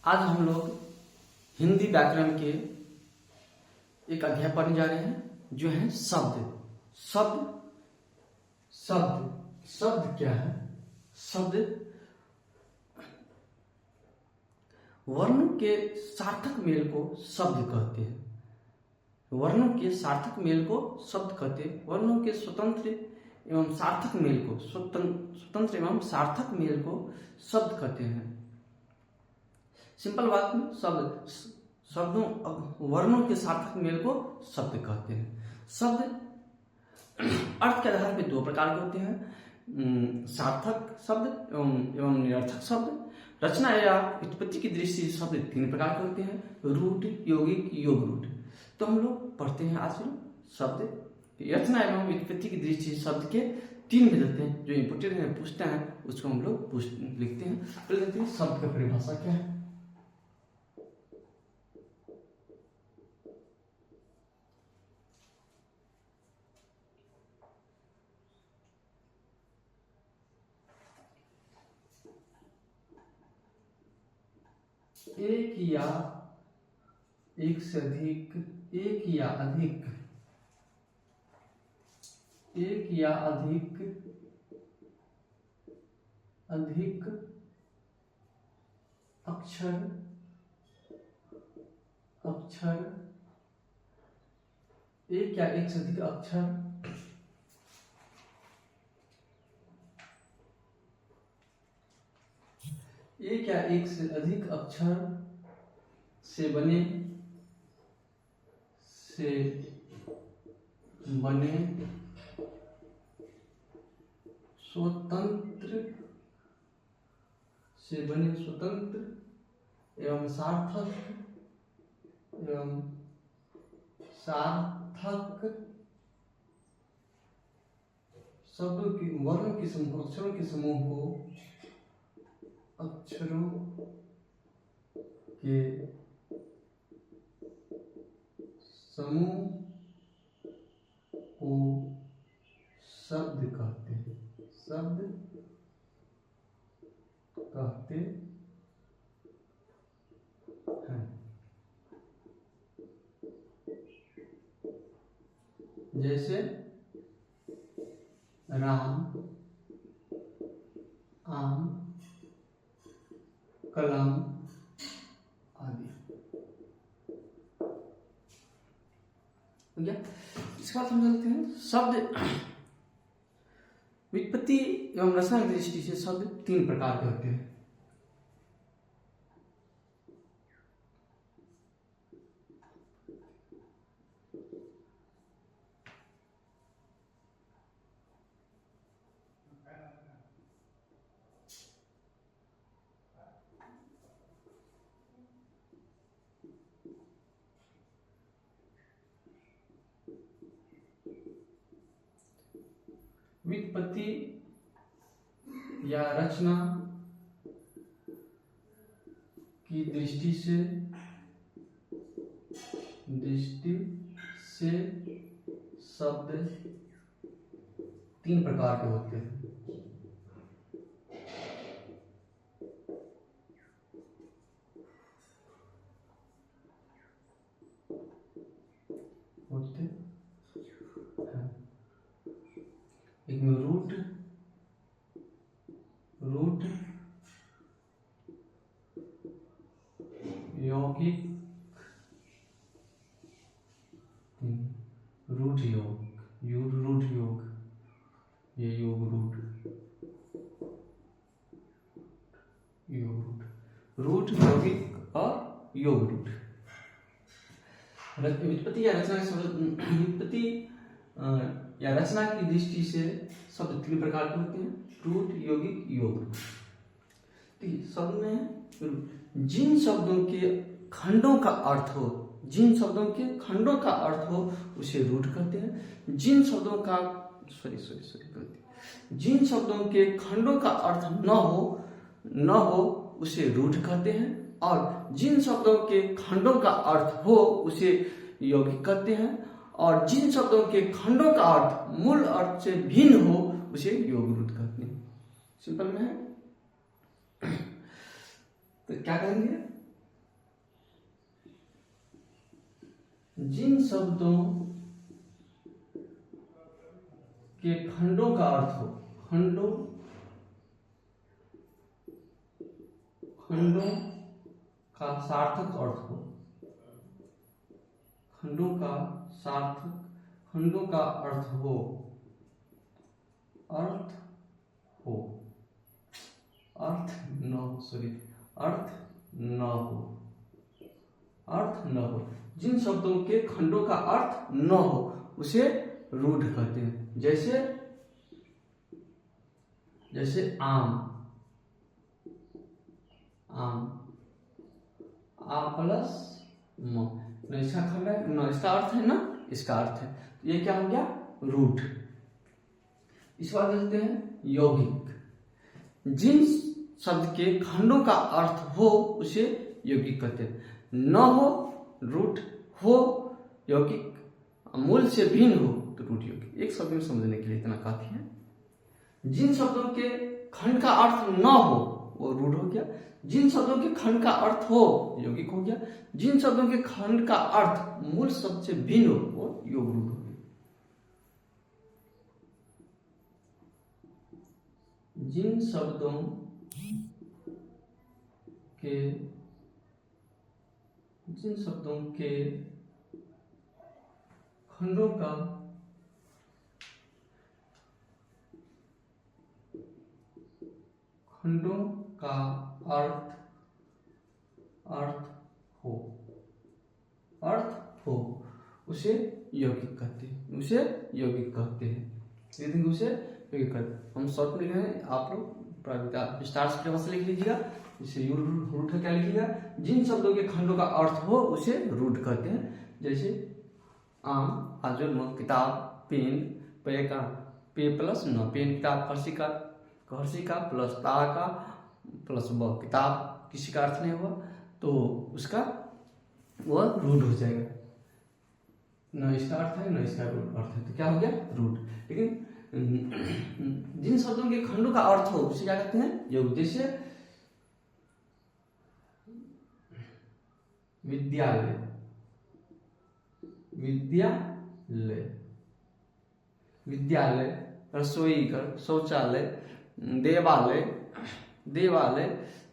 आज हम लोग हिंदी व्याकरण के एक अध्याय पढ़ने जा रहे हैं जो है शब्द। शब्द शब्द शब्द क्या है? शब्द वर्णों के सार्थक मेल को शब्द कहते हैं। वर्णों के सार्थक मेल को शब्द कहते हैं। वर्णों के स्वतंत्र एवं सार्थक मेल को स्वतंत्र एवं सार्थक मेल को शब्द कहते हैं। सिंपल बात में शब्दों वर्णों के सार्थक मेल को शब्द कहते हैं। शब्द अर्थ के आधार पर दो प्रकार के होते हैं, सार्थक शब्द एवं निरर्थक शब्द। रचना या उत्पत्ति की दृष्टि से शब्द तीन प्रकार के होते हैं, रूढ़, यौगिक, योग रूढ़। तो हम लोग पढ़ते हैं आज शब्द। रचना एवं उत्पत्ति की दृष्टि से शब्द के तीन भेद होते हैं जो इंपोर्टेंट है, पूछते हैं उसको हम लोग लिखते हैं। पहले देखते हैं शब्द का परिभाषा क्या है। एक या एक से अधिक, एक या अधिक, एक या अधिक अक्षर एक या एक से अधिक अक्षर एक या एक से अधिक अक्षर से बने स्वतंत्र एवं सार्थक शब्दों की वर्णों के समूह, अक्षरों के समूह को शब्द कहते हैं। जैसे राम, आम, कलम आदि। इसके बाद हम चलते हैं शब्द व्युत्पत्ति एवं रचना की दृष्टि से शब्द तीन प्रकार के होते हैं। व्युत्पत्ति या रचना की दृष्टि से शब्द तीन प्रकार के होते हैं। एक में रूट, यौगिक, रूट योग, ये योग रूट, यौगिक और योग रूट। व्युत्पत्ति या रचना या रचना की दृष्टि से शब्द तीन प्रकार के होते हैं, रूट, यौगिक, योग रूट। शब्द में जिन शब्दों के खंडों का अर्थ हो उसे रूट कहते हैं। जिन शब्दों के खंडों का अर्थ न हो उसे रूट कहते हैं, और जिन शब्दों के खंडों का अर्थ हो उसे यौगिक कहते हैं, और जिन शब्दों के खंडों का अर्थ मूल अर्थ से भिन्न हो उसे योग रूट कहते हैं। सिंपल में है। तो क्या करेंगे, जिन शब्दों के खंडों का अर्थ हो, खंडों का सार्थक अर्थ हो, खंडों का अर्थ हो, अर्थ न हो, जिन शब्दों के खंडों का अर्थ न हो उसे रूढ़ कहते हैं। जैसे आम, आ प्लस म, न इसका खंड है, न इसका अर्थ है, ना इसका अर्थ है, तो ये क्या हो गया? रूढ़। इस बात कहते हैं यौगिक। जिन शब्द के खंडों का अर्थ हो उसे यौगिक कहते हैं। न हो रूढ़, हो यौगिक, मूल से भिन्न हो तो रूढ़ यौगिक। एक शब्द में समझने के लिए इतना काफी है। जिन शब्दों के खंड का अर्थ न हो वो रूढ़ हो गया, जिन शब्दों के खंड का अर्थ हो यौगिक हो गया, जिन शब्दों के खंड का अर्थ मूल शब्द से भिन्न हो वो योग रूढ़ हो गया। जिन शब्दों के खंडों का अर्थ हो उसे यौगिक कहते हैं, उसे यौगिक कहते हैं। हम शॉर्ट में लिख रहे हैं, आप लोग विस्तार से परिभाषा लिख लीजिएगा। इसे रूढ़ क्या लिखिएगा? जिन शब्दों के खंडों का अर्थ हो उसे रूढ़ कहते हैं। जैसे आम, आजुल, किताब, पेन, पे प्लस न, पेन किताब खर्ची का प्लस ता का प्लस ब, किताब किसी का अर्थ नहीं हुआ तो उसका वह रूढ़ हो जाएगा। न इसका अर्थ है न इसका अर्थ है तो क्या हो गया? रूढ़। लेकिन जिन शब्दों के खंडों का अर्थ हो उसे क्या कहते हैं? योग। जैसे विद्यालय, रसोई घर, शौचालय, देवालय,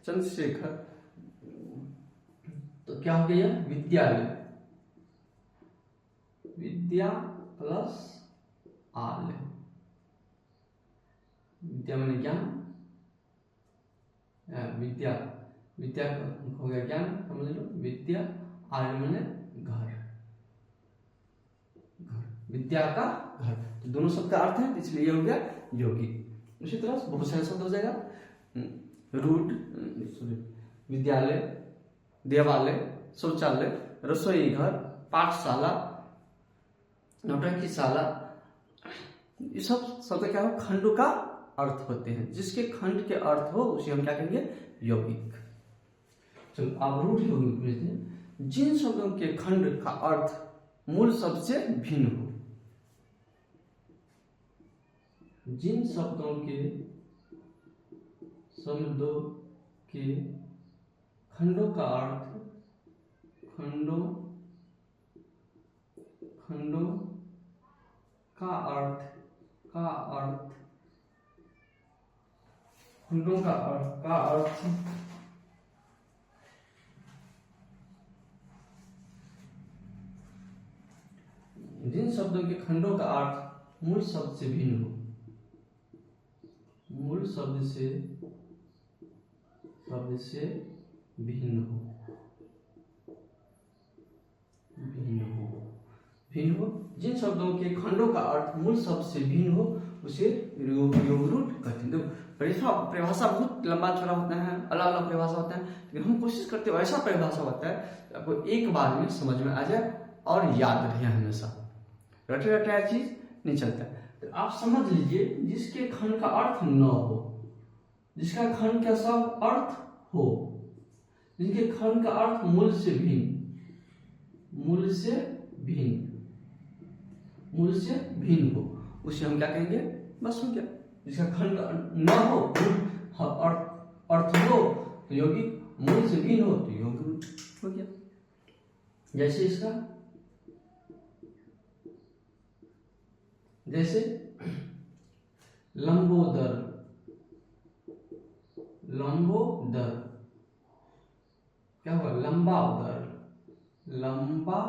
चंद्रशेखर, तो क्या हो गया? विद्यालय। विद्या प्लस आलय, विद्या माने ज्ञान, विद्या हो गया ज्ञान, समझ लो। विद्या, आलय माने घर, विद्या का घर, तो दोनों शब्द का अर्थ है इसलिए ये हो गया यौगिक। उसी तरह बहुत सारे शब्द हो जाएगा। रूढ़, विद्यालय, देवालय, शौचालय, रसोई घर, पाठशाला, नौटंकीशाला, ये सब शब्द क्या हो? खंडों का अर्थ होते हैं। जिसके खंड के अर्थ हो उसे हम क्या कहेंगे? यौगिक। चलो आप रूढ़ यौगिक भेजते हैं। जिन शब्दों के खंड का अर्थ मूल शब्द से भिन्न हो, जिन शब्दों के खंडों का अर्थ खंडों का अर्थ जिन शब्दों के खंडों का अर्थ मूल शब्द से भिन्न हो, मूल शब्द से भिन्न हो, जिन शब्दों के खंडों का अर्थ मूल शब्द से भिन्न हो उसे योग रूढ़ कहते हैं। परिभाषा बहुत लंबा चौड़ा होता है, अलग अलग परिभाषा होता है, लेकिन हम कोशिश करते हैं ऐसा परिभाषा होता है आपको एक बार में समझ में आ जाए और याद रहे हमेशा। रटे चीज नहीं चलता। तो आप समझ लीजिए, जिसके खंड का अर्थ न हो, जिसका खंड का सब अर्थ हो, जिनके खंड का अर्थ मूल से भिन्न हो उसे हम क्या कहेंगे? बस हो गया। जिसका खंड न हो, अर्थ हो तो यौगिक, मूल से भिन्न हो तो यौगिक हो गया। जैसे इसका जैसे लंबोदर, लंबोदर क्या हुआ, लंबा उदर, लंबा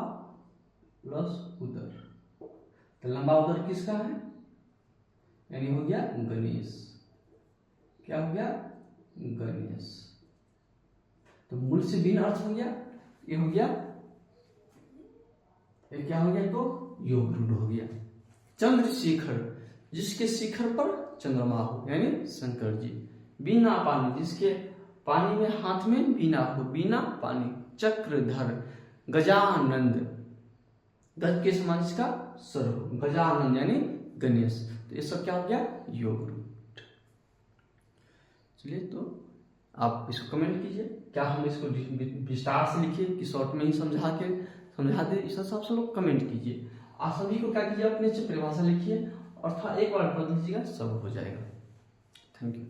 प्लस उदर, तो लंबा उदर किसका है, यानी हो गया गणेश। क्या हो गया, गणेश। तो मूल से भिन्न अर्थ हो गया, ये हो गया, ये क्या हो गया, तो योग रूढ़ हो गया। चंद्रशेखर, जिसके शिखर पर चंद्रमा हो, यानी शंकर जी। बीना पानी, जिसके पानी में हाथ में बीना हो, बीना पानी। चक्रधर, गजानंद, गज के समान जिसका सर हो, गजानंद यानी गणेश। तो ये सब क्या हो गया, योग रूढ़। चलिए, तो आप इसको कमेंट कीजिए, क्या हम इसको विस्तार से लिखिए कि शॉर्ट में ही समझा दे, इस सब लोग कमेंट कीजिए। आप सभी को क्या कीजिए, अपने से परिभाषा लिखिए और था एक बार पढ़ लीजिएगा, सब हो जाएगा। Thank you.